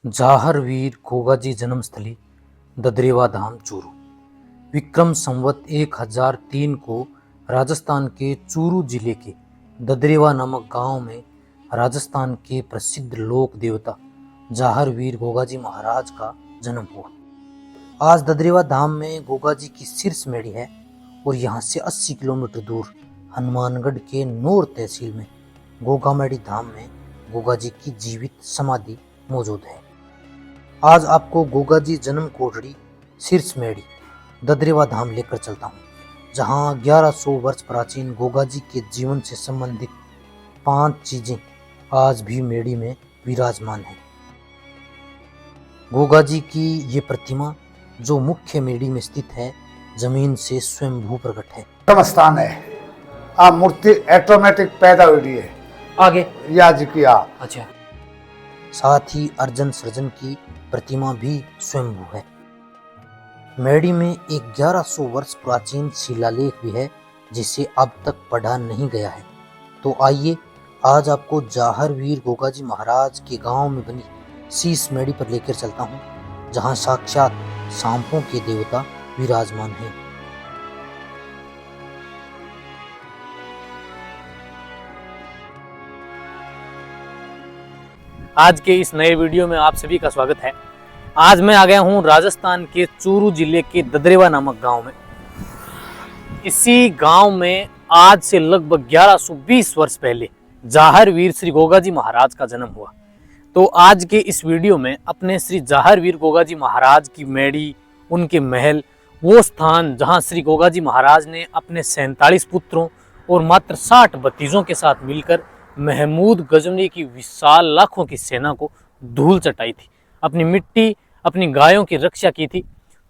जाहरवीर गोगाजी जन्मस्थली ददरेवा धाम चूरू। विक्रम संवत 1003 को राजस्थान के चूरू जिले के ददरेवा नामक गांव में राजस्थान के प्रसिद्ध लोक देवता जाहरवीर गोगाजी महाराज का जन्म हुआ। आज ददरेवा धाम में गोगाजी की शीर्ष मेड़ी है और यहाँ से 80 किलोमीटर दूर हनुमानगढ़ के नौर तहसील में गोगामेड़ी धाम में गोगाजी की जीवित समाधि मौजूद है। आज आपको गोगाजी जन्म कोठड़ी शीर्ष मेड़ी ददरेवा धाम लेकर चलता हूँ, जहाँ 1100 वर्ष प्राचीन गोगाजी के जीवन से संबंधित 5 चीजें आज भी मेड़ी में विराजमान है। गोगाजी की ये प्रतिमा जो मुख्य मेड़ी में स्थित है, जमीन से स्वयंभू प्रकट है। स्थान है। आप मूर्ति ऑटोमेटिक पैदा हुई है आगे याज की आप। अच्छा, साथ ही अर्जन सर्जन की प्रतिमा भी स्वयंभू है। मेड़ी में एक 1100 वर्ष प्राचीन शिलालेख भी है, जिसे अब तक पढ़ा नहीं गया है। तो आइए आज आपको जाहरवीर गोगाजी महाराज के गांव में बनी शीश मेड़ी पर लेकर चलता हूं, जहां साक्षात सांपों के देवता विराजमान हैं। आज के इस नए वीडियो में आप सभी का स्वागत है। आज मैं आ गया हूं राजस्थान के चूरू जिले के ददरेवा नामक गांव में। इसी गांव में आज से लगभग 1120 वर्ष पहले जाहरवीर श्री गोगाजी महाराज का जन्म हुआ। तो आज के इस वीडियो में अपने श्री जाहरवीर गोगाजी महाराज की मेड़ी, उनके महल, वो स्थान जहां श्री गोगाजी महाराज ने अपने 47 पुत्रों और मात्र 60 भतीजों के साथ मिलकर महमूद गजनी की विशाल लाखों की सेना को धूल चटाई थी, अपनी मिट्टी, अपनी गायों की रक्षा की थी,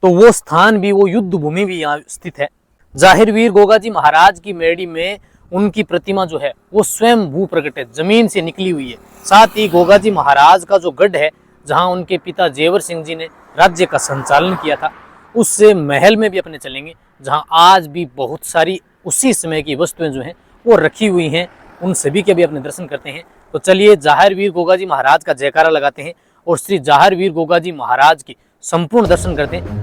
तो वो स्थान भी, वो युद्ध भूमि भी यहाँ स्थित है। जाहरवीर गोगाजी महाराज की मेड़ी में उनकी प्रतिमा जो है वो स्वयं भू प्रकट है, जमीन से निकली हुई है। साथ ही गोगाजी महाराज का जो गढ़ है, जहाँ उनके पिता जेवर सिंह जी ने राज्य का संचालन किया था, उससे महल में भी अपने चलेंगे, जहाँ आज भी बहुत सारी उसी समय की वस्तुएं जो हैं वो रखी हुई हैं। उन सभी के भी अपने दर्शन करते हैं। तो चलिए जाहरवीर गोगाजी महाराज का जयकारा लगाते हैं और श्री जाहरवीर गोगाजी महाराज की संपूर्ण दर्शन करते हैं।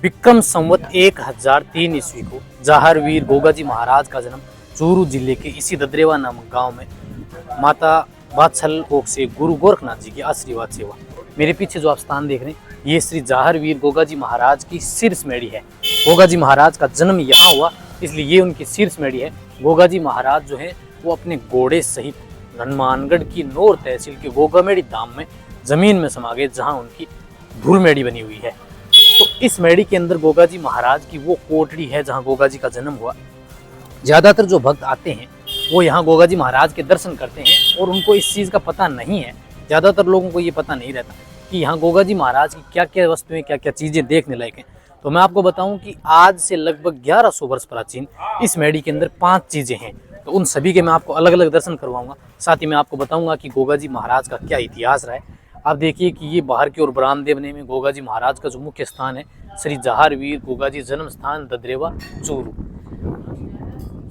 विक्रम संवत 1003 ईस्वी को जाहरवीर गोगाजी महाराज का जन्म चूरू जिले के इसी ददरेवा नामक गांव में माता वात्सल ओक से गुरु गोरखनाथ जी के आशीर्वाद से हुआ। मेरे पीछे जो आप स्थान देख रहे हैं, ये श्री जाहरवीर गोगाजी महाराज की शीर्ष मेड़ी है। गोगाजी महाराज का जन्म यहाँ हुआ, इसलिए ये उनकी शीर्ष मेड़ी है। गोगाजी महाराज जो है वो अपने घोड़े सहित हनुमानगढ़ की नौर तहसील के गोगामेड़ी धाम में जमीन में समा गए, जहाँ उनकी धूल मेड़ी बनी हुई है। तो इस मेड़ी के अंदर गोगाजी महाराज की वो कोठड़ी है जहाँ गोगाजी का जन्म हुआ। ज्यादातर जो भक्त आते हैं वो यहाँ गोगाजी महाराज के दर्शन करते हैं और उनको इस चीज़ का पता नहीं है। ज्यादातर लोगों को ये पता नहीं रहता कि यहाँ गोगाजी महाराज की क्या क्या वस्तुएं, क्या क्या चीजें देखने लायक हैं। तो मैं आपको बताऊं कि आज से लगभग 1100 वर्ष प्राचीन इस मेड़ी के अंदर 5 चीजें हैं। तो उन सभी के मैं आपको अलग अलग दर्शन करवाऊंगा। साथ ही मैं आपको बताऊंगा कि गोगाजी महाराज का क्या इतिहास रहा है। आप देखिए कि ये बाहर की ओर बरामदे बने में गोगाजी महाराज का जो मुख्य स्थान है, श्री जाहरवीर गोगाजी जन्म स्थान ददरेवा चूरू।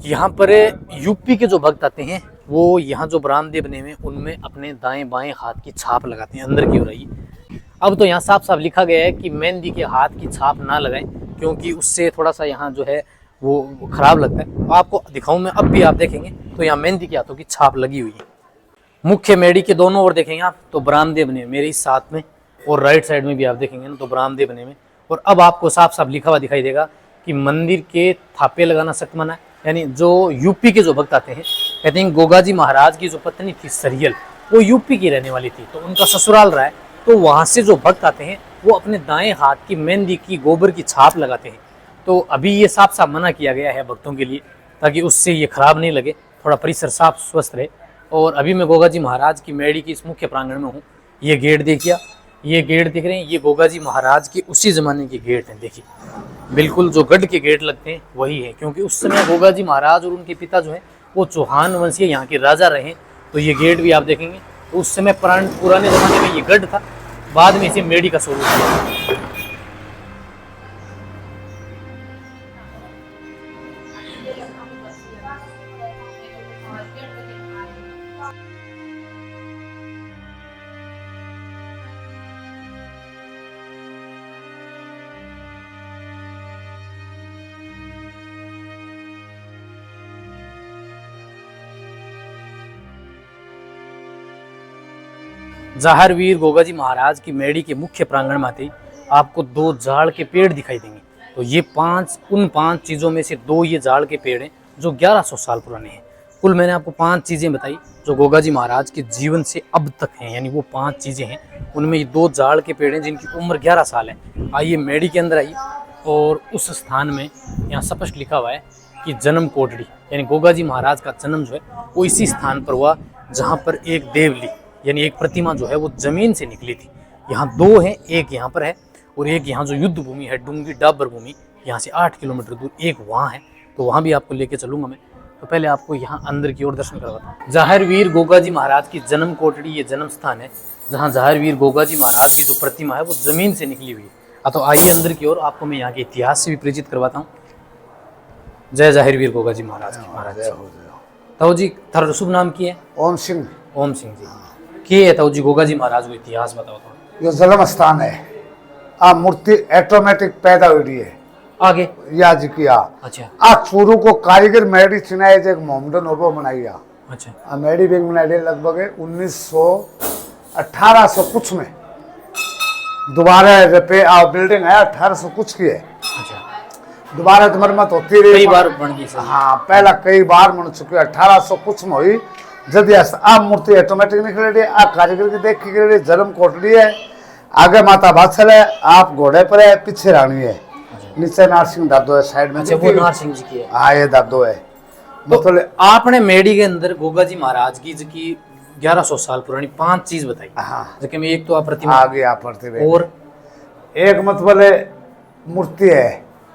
यहाँ पर यूपी के जो भक्त आते हैं वो यहाँ जो बरामदे बने हुए उनमें अपने दाएं बाएं हाथ की छाप लगाते हैं अंदर की ओर। आइए, अब तो यहाँ साफ साफ लिखा गया है कि मेहंदी के हाथ की छाप ना लगाएं, क्योंकि उससे थोड़ा सा यहाँ जो है वो खराब लगता है। तो आपको दिखाऊं मैं, अब भी आप देखेंगे तो यहाँ मेहंदी के हाथों की छाप लगी हुई है। मुख्य मेड़ी के दोनों ओर देखेंगे आप तो बरामदे बने मेरे इस साथ में, और राइट साइड में भी आप देखेंगे ना तो बरामदे बने में। और अब आपको साफ साफ लिखा हुआ दिखाई देगा कि मंदिर के थापे लगाना सख्त मना है। यानी जो यूपी के जो भक्त आते हैं, कहते हैं गोगाजी महाराज की जो पत्नी थी सरियल, वो यूपी की रहने वाली थी, तो उनका ससुराल रहा है, तो वहाँ से जो भक्त आते हैं वो अपने दाएं हाथ की मेहंदी की गोबर की छाप लगाते हैं। तो अभी ये साफ साफ मना किया गया है भक्तों के लिए, ताकि उससे ये खराब नहीं लगे, थोड़ा परिसर साफ स्वस्थ रहे। और अभी मैं गोगा जी महाराज की मेड़ी की इस मुख्य प्रांगण में हूँ। ये गेट देखिए, ये गेट दिख रहे हैं, ये गोगा जी महाराज के उसी ज़माने के गेट हैं। देखिए बिल्कुल जो गढ़ के गेट लगते हैं वही है, क्योंकि उस समय गोगा जी महाराज और उनके पिता जो है वो चौहान वंशीय यहाँ के राजा रहे। तो ये गेट भी आप देखेंगे, तो उस समय पुराने ज़माने में ये गढ़ था, बाद में इसे मेड़ी का स्वरूप दिया। जाहर वीर गोगा जी महाराज की मेड़ी के मुख्य प्रांगण में आते ही आपको 2 जाड़ के पेड़ दिखाई देंगे। तो ये उन पांच चीज़ों में से 2 ये जाड़ के पेड़ हैं जो 1100 साल पुराने हैं। कुल मैंने आपको 5 चीज़ें बताई जो गोगा जी महाराज के जीवन से अब तक हैं, यानी वो 5 चीज़ें हैं। उनमें ये 2 जाड़ के पेड़ हैं जिनकी उम्र 11 साल है। आइए मेड़ी के अंदर आइए, और उस स्थान में यहाँ स्पष्ट लिखा हुआ है कि जन्म कोटड़ी, यानी गोगा जी महाराज का जन्म जो है वो इसी स्थान पर हुआ जहाँ पर एक देवली यानी एक प्रतिमा जो है वो जमीन से निकली थी। यहाँ 2 हैं, एक यहाँ पर है और एक यहाँ जो युद्ध भूमि है डूंगी डाबर भूमि, यहाँ से 8 किलोमीटर दूर एक वहाँ है। तो वहाँ भी आपको लेके चलूंगा मैं। तो पहले आपको यहाँ अंदर की ओर दर्शन करवाता हूँ। जाहिर वीर गोगा जी महाराज की जन्म कोटड़ी ये जन्म स्थान है, जहाँ जाहिर वीर गोगा जी महाराज की जो प्रतिमा है वो जमीन से निकली हुई है। तो आइए अंदर की ओर, आपको मैं यहाँ के इतिहास से भी परिचित करवाता हूँ। जय जाहिर वीर गोगा जी महाराज की। महाराज ताऊ जी थारा शुभ नाम की है? ओम सिंह। ओम सिंह जी। के है ताऊ जी गोगा जी महाराज को इतिहास बताओ थोड़ा। ये जन्म स्थान है। आ मूर्ति ऑटोमेटिक पैदा हुई है आगे या जी की। अच्छा। आ चूरू को कारीगर मेडी चिनाए जे मोहम्मदन ओबो बनाई। अच्छा। आ मेडी बिंग बनाई लगभग 1800 कुछ में। दोबारा पे आ बिल्डिंग है 1800 कुछ की है। अच्छा। दोबारा तो मरम्मत होती रही, कई बार बन गई। हाँ पहला कई बार बन चुकी है। 1800 कुछ में हुई जब आ मूर्ति ऑटोमेटिक निकल रही है। आ कारीगर की देख के जन्म कोटड़ी है, आगे माता बादशाह है, आप घोड़े पर है, पीछे रानी है, नीचे नारसिंह दादो है साइड में। अच्छा, वो नारसिंह जी की है। हाँ ये दादो है। मतलब आपने मेडी के अंदर गोगा जी महाराज की 1100 साल पुरानी 5 चीज बताई। हाँ जबकि में एक तो आप प्रतिमा आगे आप पढ़ते रहे। और एक मतलब मूर्ति है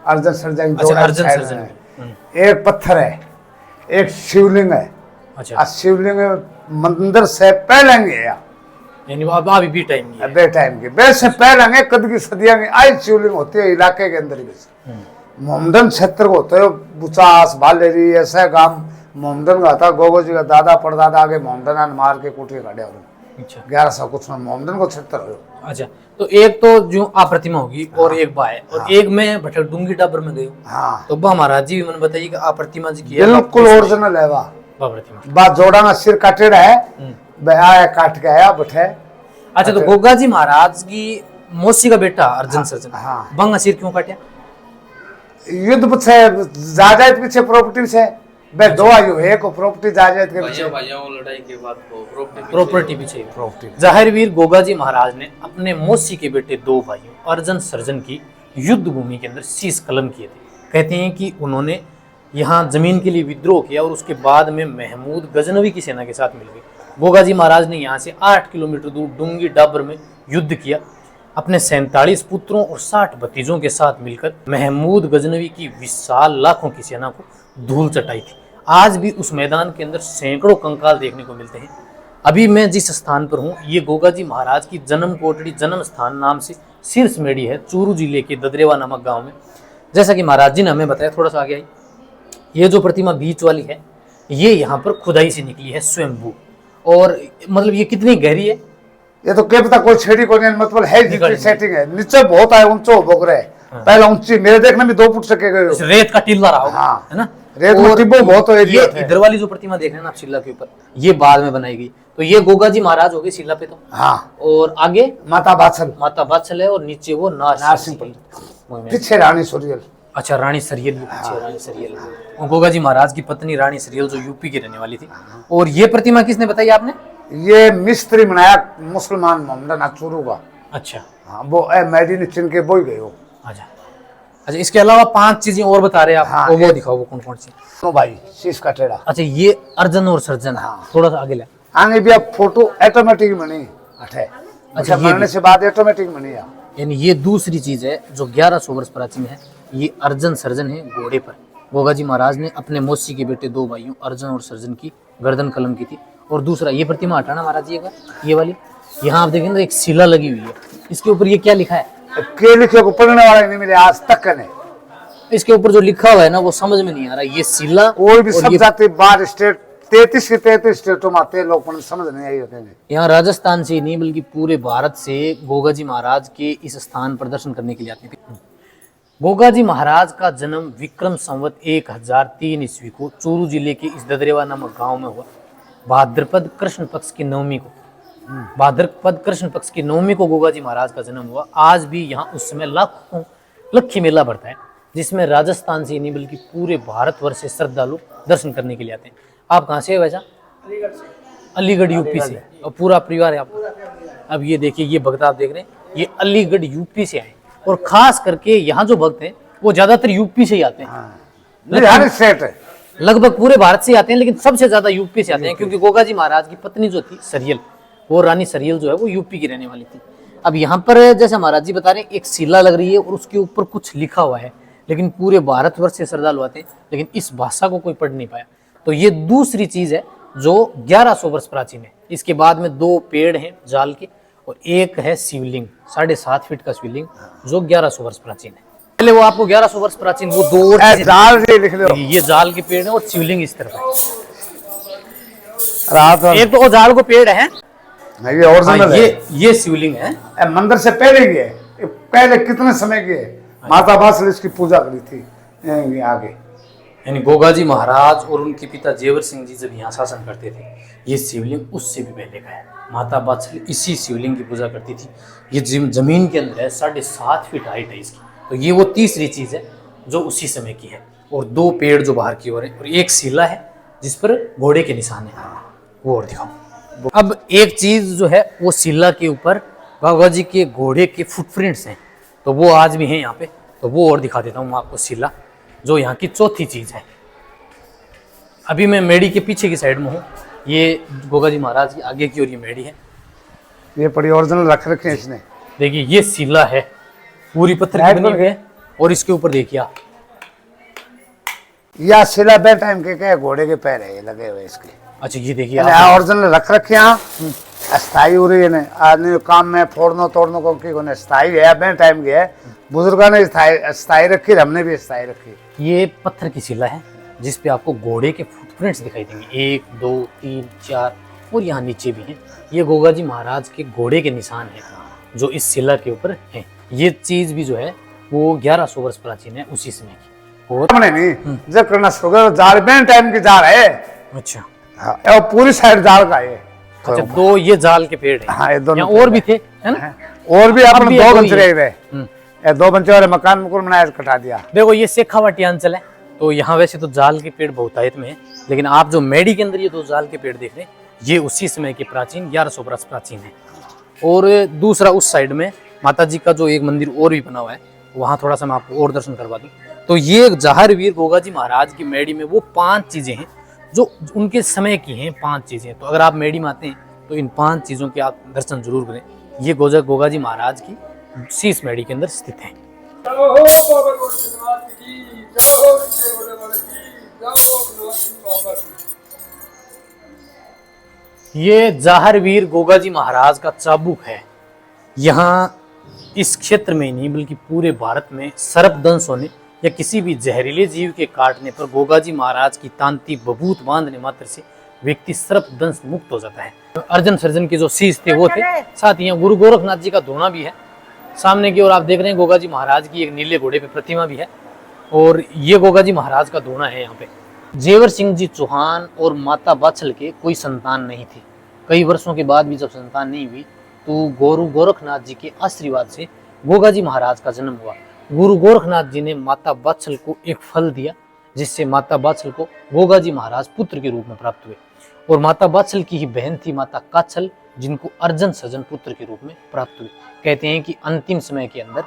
अर्जन सर्जन। अच्छा, अर्जन सर्जन। एक पत्थर है, एक शिवलिंग है। अच्छा। शिवलिंग मंदिर से पहले है, यानी अभी भी टाइम की है। बे टाइम की वैसे पहले कद की सदियां की आई शिवलिंग होती है इलाके के अंदर ही। मोहम्मदन क्षेत्र को होते है बुचास भालेरी ऐसा गांव मोहम्मदन का था। गोगो जी का दादा परदादा आगे मोहम्मदन मार के कुटिया काटे। अच्छा। 1100 कुछ में मोहम्मदन को क्षेत्र हो। अच्छा, तो एक तो जो आप प्रतिमा होगी और एक बा है, और एक में भटक डूंगी टाबर में गई। हाँ तो बा महाराज जी मैंने बताइए कि आप प्रतिमा जी की बिल्कुल ओरिजिनल है। बा प्रतिमा बा जोड़ा का सिर काटेड़ा है, आया काट के आया बैठे। अच्छा, तो गोगा जी महाराज की मौसी का बेटा अर्जन सर्जन बंगा सिर क्यों काटा? युद्ध पीछे जायदाद पीछे प्रॉपर्टी से बे दो आयु है को प्रॉपर्टी जायदाद के पीछे लड़ाई के बाद प्रॉपर्टी पीछे प्रॉपर्टी। जाहिर वीर गोगा जी महाराज ने अपने मौसी के बेटे 2 भाइयों अर्जन सर्जन की युद्ध भूमि के अंदर शीश कलम किए थे। कहते हैं कि उन्होंने यहाँ जमीन के लिए विद्रोह किया और उसके बाद में महमूद गजनवी की सेना के साथ मिल गए। गोगा जी महाराज ने यहाँ से 8 किलोमीटर दूर डूंगी डाबर में युद्ध किया। अपने 47 पुत्रों और 60 भतीजों के साथ मिलकर महमूद गजनवी की विशाल लाखों की सेना को धूल चटाई थी। आज भी उस मैदान के अंदर सैकड़ों कंकाल देखने को मिलते हैं। अभी मैं जिस स्थान पर हूँ ये गोगा जी महाराज की जन्म कोटड़ी जन्म स्थान नाम से शीर्ष मेड़ी है, चूरू जिले के ददरेवा नामक गाँव में। जैसा कि महाराज जी ने हमें बताया, थोड़ा सा आगे आई, ये जो प्रतिमा बीच वाली है ये यहाँ पर खुदाई से निकली है स्वयंभू। और मतलब ये कितनी गहरी है ये तो क्या पता, कोई छेड़ी कोई नहीं, मतलब है जितनी सेटिंग है। नीचे बहुत है ऊंचो भोग रहे। पहले ऊंची मेरे देखने में 2 फुट सके गए। रेत का टिल्ला रहा होगा। हाँ। है ना, रेत में टिब्बो बहुत हो। ये इधर वाली जो प्रतिमा देख रहे हैं ना आप शिला के ऊपर, ये बाद में बनाई गई। तो ये गोगा जी महाराज हो गए शिला पे। तो हाँ, और आगे माता बादशाह है और नीचे वो नारसिंह पीछे रानी सूर्यल। अच्छा, रानी सरियल भी पीछे। रानी सरियल और गोगा जी महाराज की पत्नी रानी सरियल जो यूपी की रहने वाली थी। और ये प्रतिमा किसने बताई आपने? ये मिस्त्री बनाया मुसलमान मोहम्मद नाचूरू का। अच्छा हाँ, वो मेड इन चीन के वो ही गए हो। अच्छा अच्छा, इसके अलावा 5 चीजें और बता रहे हैं आप। हाँ, वो दिखाओ, वो कौन कौन सी। सुनो भाई, शीश का टेढ़ा। अच्छा, ये अर्जन और सर्जन। हाँ। थोड़ा सा आगे ले। आगे भी अब फोटो ऑटोमेटिक बनी अठे। अच्छा, ये बनने भी। से बाद ऑटोमेटिक बनी है। यानी ये दूसरी चीज है जो 1100 वर्ष प्राचीन है। ये अर्जन सर्जन है घोड़े पर। गोगाजी महाराज ने अपने मौसी के बेटे 2 भाइयों अर्जन और सर्जन की गर्दन कलम की थी। और दूसरा, ये प्रतिमा हटाना महाराज जी, ये वाली, यहाँ आप देखेंगे एक शिला लगी हुई है। इसके ऊपर ये क्या लिखा है? के लिखे को पढ़ने वाला नहीं मिले आज तक ने। इसके ऊपर जो लिखा हुआ है ना, वो समझ में नहीं आ रहा। ये शिला कोई भी और सब ये जाते बाहर स्टेट 33 के 33 स्टेटों में आते लोग, पर समझ नहीं आई होते हैं। यहाँ राजस्थान से ही नहीं बल्कि पूरे भारत से गोगाजी महाराज के इस स्थान पर दर्शन करने के लिए आते थे। गोगाजी महाराज का जन्म विक्रम संवत 1003 ईस्वी को चूरू जिले के इस ददरेवा नामक गांव में हुआ। भाद्रपद कृष्ण पक्ष की नवमी को गोगाजी महाराज का जन्म हुआ। आज भी यहाँ उस समय लक्खी मेला भरता है, जिसमें राजस्थान से ही नहीं बल्कि पूरे भारतवर्ष से श्रद्धालु दर्शन करने के लिए आते हैं। आप कहाँ से है वैसा? अलीगढ़ यूपी से, और पूरा परिवार है आपका। अब ये देखिए, ये भक्त आप देख रहे हैं, ये अलीगढ़ यूपी से आए। और खास करके यहाँ जो भक्त हैं वो ज्यादातर यूपी से ही आते हैं। हर स्टेट है, लगभग पूरे भारत से ही आते हैं, लेकिन सबसे ज्यादा यूपी से आते हैं, क्योंकि गोगाजी महाराज की पत्नी जो थी सरियल, वो रानी सरियल जो है वो यूपी की रहने वाली थी। अब यहाँ पर जैसे महाराज जी बता रहे हैं, एक शिला लग रही है और उसके ऊपर कुछ लिखा हुआ है, लेकिन पूरे भारतवर्ष से श्रद्धालु आते हैं, लेकिन इस भाषा को कोई पढ़ नहीं पाया। तो ये दूसरी चीज है जो 1100 वर्ष प्राचीन है। इसके बाद में 2 पेड़ हैं जाल के, और एक है शिवलिंग 7.5 फीट का शिवलिंग जो 1100 वर्ष प्राचीन है। पहले वो आपको 1100 वर्ष प्राचीन वो 2 और चीजें जाल से लिख लो। ये जाल के पेड़ है और शिवलिंग इस तरफ है। रात एक तो वो जाल को पेड़ है, ये ओरिजिनल है। ये शिवलिंग है। मंदिर से पहले की है, पहले कितने समय की है। माता बासल इसकी पूजा करी थी ये आगे। यानी गोगाजी महाराज और उनके पिता जेवर सिंह जी जब यहाँ शासन करते थे, ये शिवलिंग उससे भी पहले का है। माता बासल इसी शिवलिंग की पूजा करती थी। ये जमीन के अंदर है, 7.5 फीट हाइट है इसकी। तो ये वो तीसरी चीज है जो उसी समय की है। और 2 पेड़ जो बाहर की ओर है, और एक शिला है जिस पर घोड़े के निशान है, वो और दिखाओ। अब एक चीज जो है वो शिला के ऊपर गोगाजी के घोड़े के फुटप्रिंट्स हैं, तो वो आज भी हैं यहाँ पे। तो वो और दिखा देता हूँ आपको शिला, जो यहाँ की चौथी चीज है। अभी मैं मेडी के पीछे की साइड में हूँ। ये गोगाजी महाराज की आगे की ओर ये मेडी है। ये बड़ी ओरिजिनल रख रखे हैं इसने। देखिए ये शिला है, पूरी पत्थर की बनी हुई है। और इसके ऊपर देखिए आप, या शिला बे टाइम के क्या घोड़े के पैर है ये लगे हुए इसके। अच्छा ये देखिए आप, ओरिजिनल रख रखे हैं। अस्थाई हो रही है ने आदमी काम में फोड़नो तोड़नो को की कोने स्थाई है, बे टाइम के है। बुजुर्गों ने स्थाई रखी, हमने भी स्थाई रखी। ये पत्थर की शिला है जिस पे आपको घोड़े के फुटप्रिंट्स दिखाई देंगे, 1 2 3 4, और यहाँ नीचे भी हैं। ये गोगाजी महाराज के घोड़े के निशान है जो इस शिला के ऊपर है। ये चीज भी जो है वो 1100 वर्ष प्राचीन है, उसी समय की। और हमने नहीं जब करना शुरू करो, जाल बे टाइम की जाल है। अच्छा हाँ, और पूरी साइड जाल का है। अच्छा, 2 ये जाल के पेड़ है। हाँ, ये दोनों यहाँ और भी थे, है ना? और भी अब अपने भी 2 है, बंचे कोई रह गए। ये 2 बंचे वाले मकान मुकुल बनाया कटा दिया। देखो ये शेखावाटी अंचल है, तो यहाँ वैसे तो जाल के पेड़ बहुतायत में है, लेकिन आप जो मेडी के अंदर ये 2 जाल के पेड़ देख रहे हैं, ये उसी समय के प्राचीन 1100 वर्ष प्राचीन है। और दूसरा उस साइड में माता जी का जो एक मंदिर और भी बना हुआ है, वहाँ थोड़ा सा मैं आपको और दर्शन करवा दूँ। तो ये जहार वीर गोगाजी महाराज की मेडी में वो 5 चीजें हैं जो उनके समय की हैं। 5 चीजें, तो अगर आप मेडी में आते हैं तो इन 5 चीजों के आप दर्शन जरूर करें। ये गोगाजी महाराज की शीश मेडी के अंदर स्थित है। ये जाहर वीर गोगाजी महाराज का चाबुक है। यहाँ इस क्षेत्र में नहीं बल्कि पूरे भारत में सर्पदंश होने या किसी भी जहरीले जीव के काटने पर गोगाजी महाराज की तांती बबूत बांधने मात्र से व्यक्ति सर्पदंश मुक्त हो जाता है। अर्जन सर्जन के जो शीश थे वो थे, साथ ही यहाँ गुरु गोरखनाथ जी का धोना भी है। सामने की ओर आप देख रहे हैं गोगाजी महाराज की एक नीले घोड़े पे प्रतिमा भी है, और ये गोगाजी महाराज का धोना है। यहाँ पे जेवर सिंह जी चौहान और माता बाछल के कोई संतान नहीं थी। कई वर्षों के बाद भी जब संतान नहीं हुई तो गुरु गोरखनाथ जी के आशीर्वाद से गोगाजी महाराज का जन्म हुआ। गुरु गोरखनाथ जी ने माता बाछल को एक फल दिया, जिससे माता बाछल को गोगाजी महाराज पुत्र के रूप में प्राप्त हुए। और माता वात्सल की ही बहन थी माता काछल, जिनको अर्जन सर्जन पुत्र के रूप में प्राप्त हुई। कहते हैं कि अंतिम समय के अंदर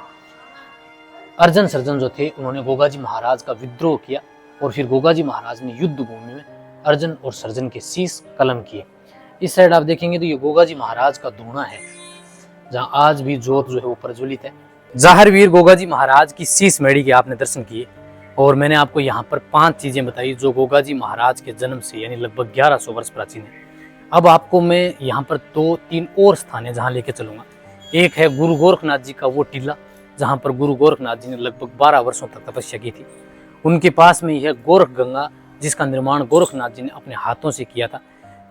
अर्जन सर्जन जो थे उन्होंने गोगाजी महाराज का विद्रोह किया और फिर गोगाजी महाराज ने युद्ध भूमि में अर्जन और सर्जन के शीश कलम किए। इस साइड आप देखेंगे तो ये गोगाजी महाराज का धूणा है, जहाँ आज भी जोत जो है वो प्रज्वलित है। जाहर वीर गोगाजी महाराज की शीश मेढ़ी के आपने दर्शन किए और मैंने आपको यहाँ पर 5 चीजें बताई जो गोगाजी महाराज के जन्म से यानी लगभग 1100 वर्ष प्राचीन है। अब आपको मैं यहाँ पर 2-3 और स्थान है जहाँ लेके चलूंगा। एक है गुरु गोरखनाथ जी का वो टीला, जहाँ पर गुरु गोरखनाथ जी ने लगभग 12 वर्षों तक तपस्या की थी। उनके पास में यह गोरख गंगा, जिसका निर्माण गोरखनाथ जी ने अपने हाथों से किया था,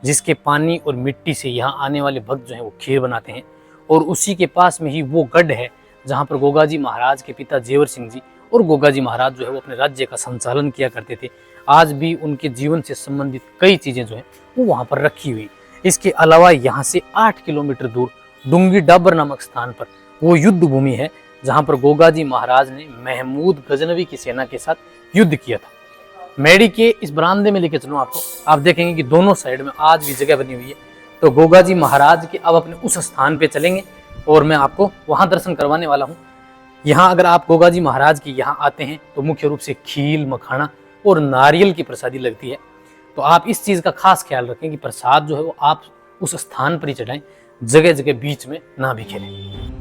जिसके पानी और मिट्टी से यहाँ आने वाले भक्त जो है वो खीर बनाते हैं। और उसी के पास में ही वो गढ़ है जहाँ पर गोगाजी महाराज के पिता जेवर सिंह जी और गोगाजी महाराज जो है वो अपने राज्य का संचालन किया करते थे। आज भी उनके जीवन से संबंधित कई चीजें जो है वो वहाँ पर रखी हुई। इसके अलावा यहाँ से 8 किलोमीटर दूर डुंगी डाबर नामक स्थान पर वो युद्ध भूमि है जहाँ पर गोगाजी महाराज ने महमूद गजनवी की सेना के साथ युद्ध किया था। मेढ़ी के इस बरामदे में लेके चलूँ आपको, आप देखेंगे कि दोनों साइड में आज भी जगह बनी हुई है। तो गोगाजी महाराज के अब अपने उस स्थान पे चलेंगे और मैं आपको वहाँ दर्शन करवाने वाला हूँ। यहाँ अगर आप गोगाजी महाराज की यहाँ आते हैं तो मुख्य रूप से खील, मखाना और नारियल की प्रसादी लगती है। तो आप इस चीज़ का खास ख्याल रखें कि प्रसाद जो है वो आप उस स्थान पर ही चढ़ाएं, जगह जगह बीच में ना बिखेरें।